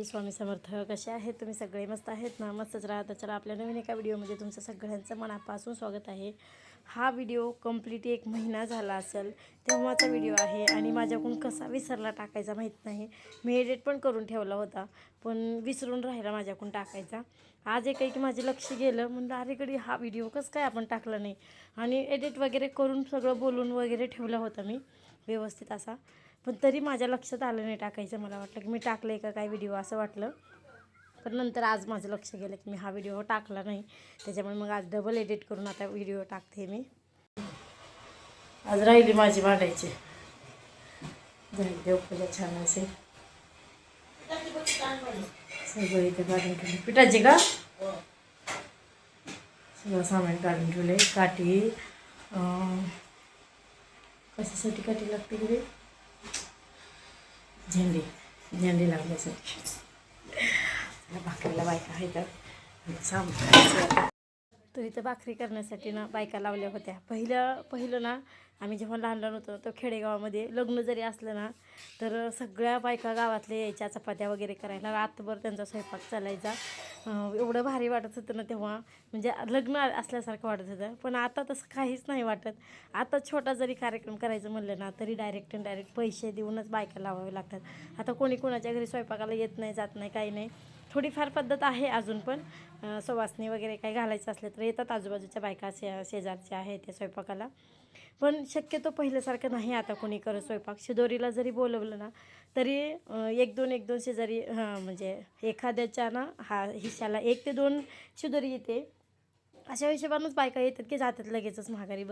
स्वामी समर्थ. कसे आहेत तुम्ही सगळे? मस्त आहेत ना? मस्तच राहत. चला आपल्या नवीन एका व्हिडिओमध्ये तुमचं सगळ्यांचं मनापासून स्वागत आहे. हा व्हिडिओ कंप्लीट 1 महिना झाला असेल तेव्हाचा व्हिडिओ आहे आणि माझ्याकडून कसा विसरला टाकायचा माहीत नाही. मी एडिट पण करून ठेवला होता पण विसरून राहिला माझ्याकडून टाकायचा. आज एक माझे लक्ष गेलं, म्हणलं अरे गडी हा व्हिडिओ कसं काय आपण टाकला नाही. आणि एडिट वगैरे करून सगळं बोलून वगैरे ठेवला होता मी व्यवस्थित असा, पण तरी माझ्या लक्षात आलं नाही टाकायचं. मला वाटलं की मी टाकलं आहे का काय व्हिडिओ असं वाटलं. पण नंतर आज माझं लक्ष गेलं की मी हा व्हिडिओ टाकला नाही, त्याच्यामुळे मग आज डबल एडिट करून आता व्हिडिओ टाकते मी. आज राहिली माझी मांडायची झाली देवपूजा छान असे सगळं इथे काढून ठेवले. पिठाची का सगळं सामान काढून ठेवले. काठी कशासाठी काठी लागते की झेंडी लागण्यासाठी. भाकरीला बायका आहे तर इथं भाकरी करण्यासाठी ना बायका लावल्या होत्या. पहिलं ना आम्ही जेव्हा लहान होतो तो खेडेगावामध्ये लग्न जरी असलं ना तर सगळ्या बायका गावातल्या यायच्या चपात्या वगैरे करायला. रात्रभर त्यांचा स्वयंपाक चालायचा. एवढं भारी वाटत होतं ना तेव्हा, म्हणजे लग्न असल्यासारखं वाटत होतं. पण आता तसं काहीच नाही वाटत. आता छोटा जरी कार्यक्रम करायचं म्हणलं ना तरी डायरेक्ट पैसे देऊनच बायका लावावे लागतात. आता कोणी कोणाच्या घरी स्वयंपाकाला येत नाही, जात नाही, काही नाही. थोडीफार पद्धत आहे अजून पण. सुवासनी वगैरे काही घालायचं असलं तर येतात आजूबाजूच्या बायका, शेजारच्या आहेत त्या स्वयंपाकाला. पण शक्यतो पहिल्यासारखं नाही आता कोणी करत स्वयंपाक. शिदोरीला जरी बोलवलं ना तरी एक दोन शेजारी म्हणजे एखाद्याच्या ना हिश्श्याला 1 ते 2 शिदोरी येते. अशा हिशोबानंच बायका येतात की जातात लगेचच माघारी.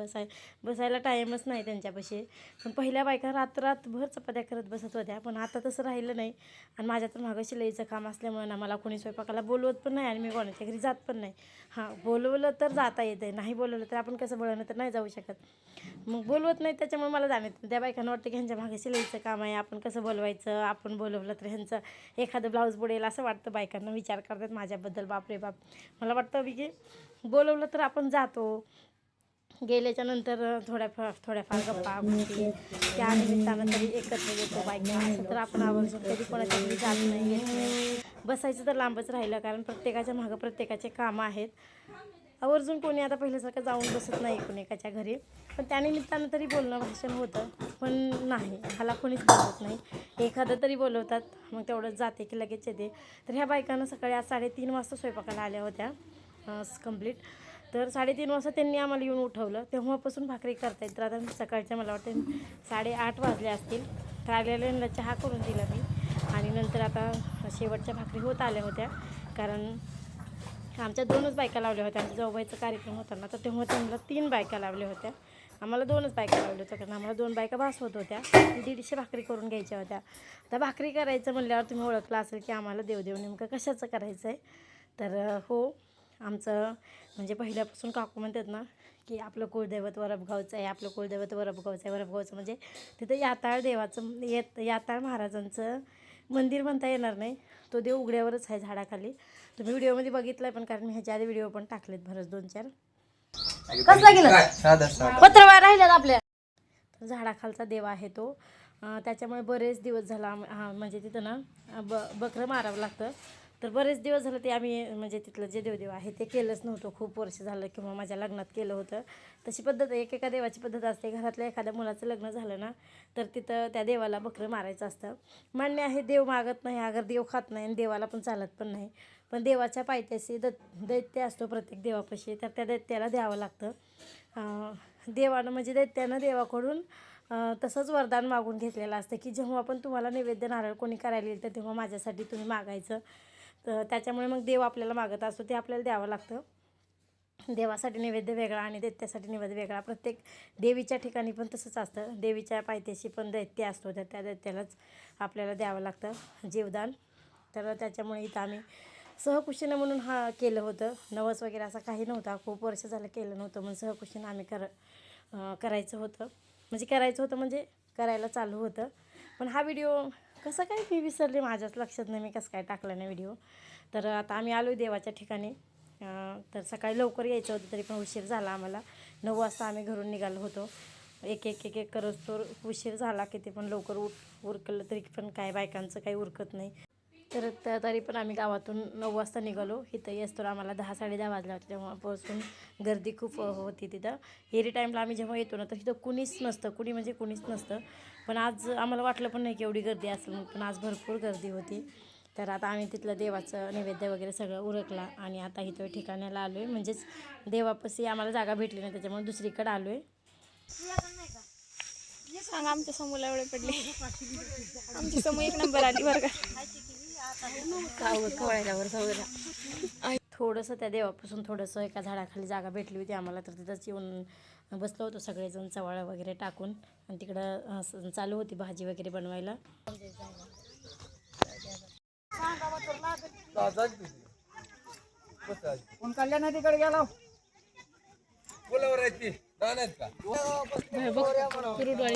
बसायला टाईमच नाही त्यांच्यापाशी. पण पहिल्या बायका रात्रभर चपात्या करत बसत होत्या, पण आता तसं राहिलं नाही. आणि माझ्या तर मागं शिलाईचं काम असल्यामुळे ना मला कोणी स्वयंपाकाला बोलवत पण नाही आणि मी कोणाच्या घरी जात पण नाही. बोलवलं तर जाता येतं, नाही बोलवलं तर आपण कसं बोलवलं तर नाही जाऊ शकत. मग बोलवत नाही त्याच्यामुळे मला जाणत. त्या बायकांना वाटतं की ह्यांच्या मागे शिलाईचं काम आहे, आपण कसं बोलवायचं, आपण बोलवलं तर ह्यांचं एखादं ब्लाऊज बुडेल असं वाटतं. बायकांना विचार करतात माझ्याबद्दल. बापरे बाप. मला वाटतं की बोलवलं तर आपण जातो. गेल्याच्या नंतर थोड्याफार गप्पा गोष्टी त्या निमित्तानं तरी एकत्र येतो बायका. असं तर आपण आवर्जून कधी कोणाच्या घरी जात नाही, येत नाही. बसायचं तर लांबच राहिलं, कारण प्रत्येकाच्या मागं प्रत्येकाचे कामं आहेत. आवर्जून कोणी आता पहिल्यासारखं जाऊन बसत नाही कोणीकाच्या घरी. पण त्यानिमित्तानं तरी बोलणं भाषण होतं. पण नाही, ह्याला कोणीच बोलवत नाही. एखादं तरी बोलवतात, मग तेवढंच जाते की लगेच येते. तर ह्या बायकांना सकाळी आज 3:30 वाजता स्वयंपाकाला आल्या होत्या कंप्लीट. तर 3:30 वाजता त्यांनी आम्हाला येऊन उठवलं. तेव्हापासून भाकरी करतायत. तर आता सकाळच्या मला वाटतं 8:30 वाजले असतील. तर आलेल्यांना चहा करून दिला मी. आणि नंतर आता शेवटच्या भाकरी होत आल्या होत्या, कारण आमच्या 2च बायका लावल्या होत्या. आमच्या जाऊबाईचा कार्यक्रम होता ना तर तेव्हा त्यांना 3 बायका लावल्या होत्या. आम्हाला 2च बायका लावल्या होत्या, कारण आम्हाला 2 बायका भास होत होत्या. 150 भाकरी करून घ्यायच्या होत्या. आता भाकरी करायचं म्हणल्यावर तुम्ही ओळखलं असेल की आम्हाला देवदेव नेमकं कशाचं करायचं आहे. तर हो, आमचं म्हणजे पहिल्यापासून काकू म्हणतात ना की आपलं कुलदैवत वरपगावचं आहे, आपलं कुलदैवत वरपगावचं आहे. वरपगावचं म्हणजे तिथं याताळ देवाचं याताळ महाराजांचं मंदिर म्हणता येणार नाही. तो देव उघड्यावरच आहे झाडाखाली. तुम्ही व्हिडिओमध्ये बघितलं पण, कारण मी ह्याच्या आधी व्हिडिओ पण टाकलेत बरंच 2-4. कसला गेलं पत्रवार राहिल्यात आपल्या. झाडाखालचा देव आहे तो. त्याच्यामुळे बरेच दिवस झाला म्हणजे तिथं ना बकरं मारावं लागतं. तर बरेच दिवस झालं ते आम्ही म्हणजे तिथलं जे देवदेव आहे ते केलंच नव्हतं. खूप वर्ष झालं किंवा माझ्या लग्नात केलं होतं. तशी पद्धत एकेका देवाची पद्धत असते. घरातल्या एखाद्या मुलाचं लग्न झालं ना तर तिथं त्या देवाला बकरं मारायचं असतं. मान्य आहे, देव मागत नाही, अगर देव खात नाही आणि देवाला पण चालत पण नाही. पण देवाच्या पायथ्याशी दैत्य असतो प्रत्येक देवापाशी, तर त्या दैत्याला द्यावं लागतं. देवानं म्हणजे दैत्यानं देवाकडून तसंच वरदान मागून घेतलेलं असतं की जेव्हा पण तुम्हाला नैवेद्य नारळ कोणी करायला येईल तर तेव्हा माझ्यासाठी तुम्ही मागायचं. तर त्याच्यामुळे मग देव आपल्याला मागत असतो, ते आपल्याला द्यावं लागतं. देवासाठी नैवेद्य वेगळा आणि दैत्यासाठी नैवेद्य वेगळा. प्रत्येक देवीच्या ठिकाणी पण तसंच असतं. देवीच्या पायथ्याशी पण दैत्य असतो, तर त्या दैत्यालाच आपल्याला द्यावं लागतं जीवदान. तर त्याच्यामुळे इथं आम्ही सहकुशीनं म्हणून केलं होतं. नवस वगैरे असं काही नव्हता. खूप वर्ष झालं केलं नव्हतं, म्हणून सहकुशीनं आम्ही करायचं होतं म्हणजे करायला चालू होतं. पण हा व्हिडिओ कसं काय मी विसरले, माझ्याच लक्षात नाही मी कसं काय टाकला नाही व्हिडिओ. तर आता आम्ही आलो देवाच्या ठिकाणी. तर सकाळी लवकर यायचं होतं तरी पण उशीर झाला आम्हाला. 9 वाजता आम्ही घरून निघालो होतो. एक करत तो उशीर झाला की ते पण लवकर उरकलं तरी पण काय बायकांचं काही उरकत नाही. तर तरी पण आम्ही गावातून 9 वाजता निघालो. इथं येस तर आम्हाला 10-10:30 वाजले होते. तेव्हापासून गर्दी खूप होती तिथं. एरी टाईमला आम्ही जेव्हा येतो ना तर तिथं कुणीच नसतं, कुणी म्हणजे कुणीच नसतं. पण आज आम्हाला वाटलं पण नाही की एवढी गर्दी असेल, पण आज भरपूर गर्दी होती. तर आता आम्ही तिथलं देवाचं नैवेद्य वगैरे सगळं उरकला आणि आता इथं ठिकाणाला आलो आहे. म्हणजेच देवापाशी आम्हाला जागा भेटली नाही त्याच्यामुळे दुसरीकडे आलो आहे. सांगा आमच्या समूला एवढे पडले. आमची समूह 1 नंबर आली बरं का. थोडंसं त्या देवापासून थोडंसं एका झाडाखाली जागा भेटली होती आम्हाला, तर तिथंच येऊन बसलो होतो सगळेजण चवाळं वगैरे टाकून. आणि तिकडं चालू होती भाजी वगैरे बनवायला.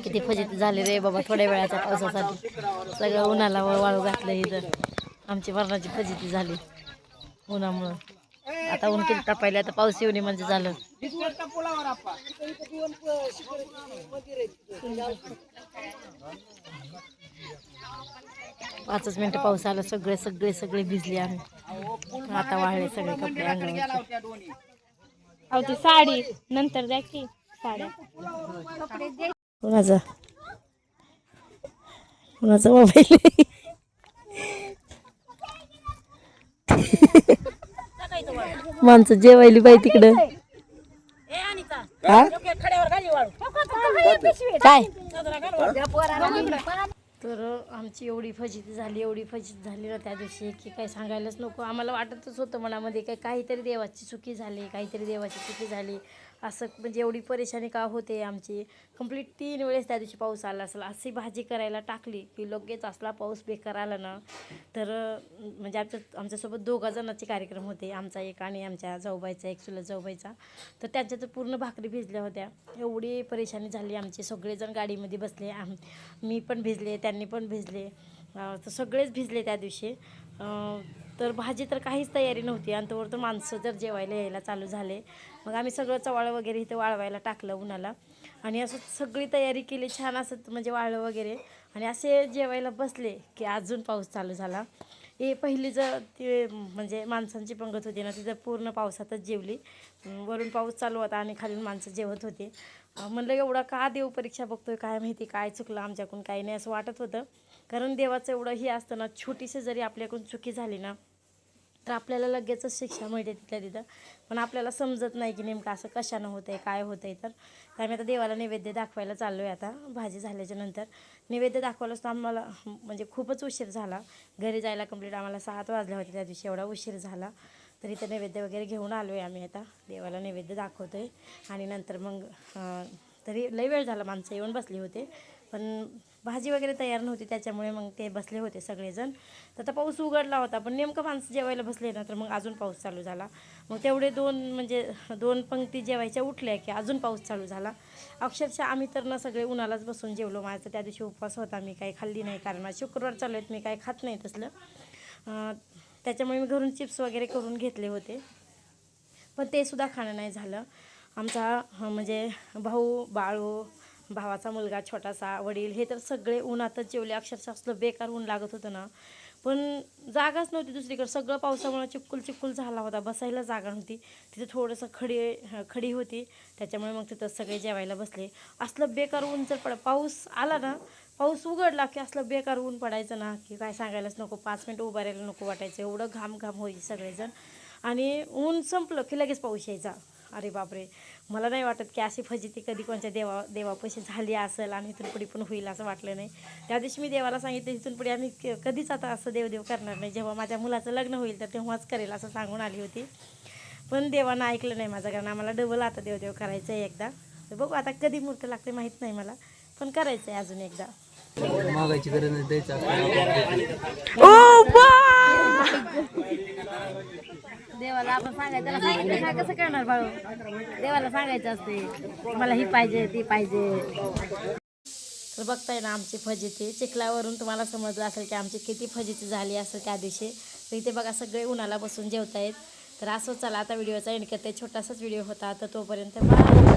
किती फजिती झाली रे बाबा थोड्या वेळाच्या पावसासाठी. सगळं उन्हाला वाळू घातलं इथं. आमची मरणाची फजिती झाली उन्हामुळं. आता ऊन किती तापायला, आता पाऊस येऊन म्हणजे झालं. 5 मिनिटं पाऊस आला, सगळे सगळे सगळे भिजले आम्ही. आता वाळले सगळे कपडे अंगावरचे. अहो ती साडी नंतर द्या की साड्या. कुणाचा मोबाईल आहे? माणसं जेवायली बाई तिकडं. काय तर आमची एवढी फजिती झाली ना त्या दिवशी की काही सांगायलाच नको. आम्हाला वाटतच होतं मनामध्ये काहीतरी देवाची चुकी झाली असं. म्हणजे एवढी परेशानी का होते आमची. कंप्लीट 3 वेळेस त्या दिवशी पाऊस आला असेल. अशी भाजी करायला टाकली की लगेच असला पाऊस बेकार आला ना. तर म्हणजे आमच्यासोबत 2 जणांचे कार्यक्रम होते, आमचा एक आणि आमच्या जाऊबाईचा एक, चुलत जाऊबाईचा. तर त्यांच्या तर पूर्ण भाकरी भिजल्या होत्या. एवढी परेशानी झाली आमची. सगळेजण गाडीमध्ये बसले, मी पण भिजले, त्यांनी पण भिजले, तर सगळेच भिजले त्या दिवशी. तर भाजी तर काहीच तयारी नव्हती आणि तोवर तर माणसं जर जेवायला यायला चालू झाले. मग आम्ही सगळं चवाळं वगैरे इथं वाळवायला टाकलं उन्हाला आणि असं सगळी तयारी केली छान असं म्हणजे वाळलं वगैरे. आणि असे जेवायला बसले की अजून पाऊस चालू झाला. पहिली जर ते म्हणजे माणसांची पंगत होती ना तिथं पूर्ण पावसातच जेवली. वरून पाऊस चालू होता आणि खालून माणसं जेवत होते. म्हणलं एवढा का देव परीक्षा बघतोय, काय माहिती काय चुकलं आमच्याकडून, काही नाही असं वाटत होतं. कारण देवाचं एवढं हे असतं ना, छोटीशी जरी आपल्याकडून चुकी झाली ना तर आपल्याला लगेचच शिक्षा मिळते तिथल्या तिथं. पण आपल्याला समजत नाही की नेमकं असं कशानं होतं आहे, काय होतं आहे. तर आम्ही आता देवाला नैवेद्य दाखवायला चाललो आहे. आता भाजी झाल्याच्या नंतर नैवेद्य दाखवायलाच तर आम्हाला म्हणजे खूपच उशीर झाला. घरी जायला कंप्लीट आम्हाला 7 वाजले होते त्या दिवशी, एवढा उशीर झाला. तर इथं नैवेद्य वगैरे घेऊन आलो आहे आम्ही. आता देवाला नैवेद्य दाखवतो आहे आणि नंतर मग तरी लई वेळ झाला, माणसं येऊन बसली होते पण भाजी वगैरे तयार नव्हती त्याच्यामुळे मग ते बसले होते सगळेजण. तर आता पाऊस उघडला होता पण नेमकं माणसं जेवायला बसले ना तर मग अजून पाऊस चालू झाला. मग तेवढे 2 पंक्ती जेवायच्या उठल्या की अजून पाऊस चालू झाला. अक्षरशः आम्ही तर ना सगळे उन्हालाच बसून जेवलो. माझं त्या दिवशी उपवास होता, मी काही खाल्ली नाही कारण माझे शुक्रवार चालू आहेत, मी काही खात नाही तसलं. त्याच्यामुळे मी घरून चिप्स वगैरे करून घेतले होते पण ते सुद्धा खाणं नाही झालं. आमचा म्हणजे भाऊ, बाळू, भावाचा मुलगा छोटासा, वडील हे तर सगळे उन्हातच जेवले. अक्षरशः असलं बेकार ऊन लागत होतं ना, पण जागाच नव्हती दुसरीकडे. सगळं पावसामुळे चिक्कुल झाला होता, बसायला जागा नव्हती. तिथे थोडंसं खडी होती त्याच्यामुळे मग तिथं सगळे जेवायला बसले. असलं बेकार ऊन जर पाऊस आला ना, पाऊस उघडला की असलं बेकार ऊन पडायचं ना की काय सांगायलाच नको. 5 मिनिटं उभं राहायला नको वाटायचं, एवढं घाम व्हायचे सगळेजण. आणि ऊन संपलं की लगेच पाऊस यायचा. अरे बापरे, मला नाही वाटत की अशी फजिती कधी कोणत्या देवापाशी झाली असेल आणि इथून पुढे पण होईल असं वाटलं नाही. त्या दिवशी मी देवाला सांगितलं इथून पुढे आम्ही कधीच आता असं देव करणार नाही, जेव्हा माझ्या मुलाचं लग्न होईल तर तेव्हाच करेल असं सांगून आली होती. पण देवानं ऐकलं नाही माझं, कारण आम्हाला डबल आता देव करायचं आहे एकदा. तर बघू आता कधी मुहूर्त लागते माहीत नाही मला, पण करायचं आहे अजून एकदा. मागायची गरज नाही, द्यायचं देवाला आपण सांगायचं, त्याला सांगितलं ना कसं करणार बाळू. देवाला सांगायचं असते मला ही पाहिजे ती पाहिजे. तर बघताय ना आमची फजिती. चिखलावरून तुम्हाला समजलं असेल की आमची किती फजिती झाली असेल त्या दिवशी. तर इथे बघा सगळे उन्हाला बसून जेवतायत. तर असं चला आता व्हिडिओचा एंड करते. छोटासाच व्हिडिओ होता तर तोपर्यंत बाय.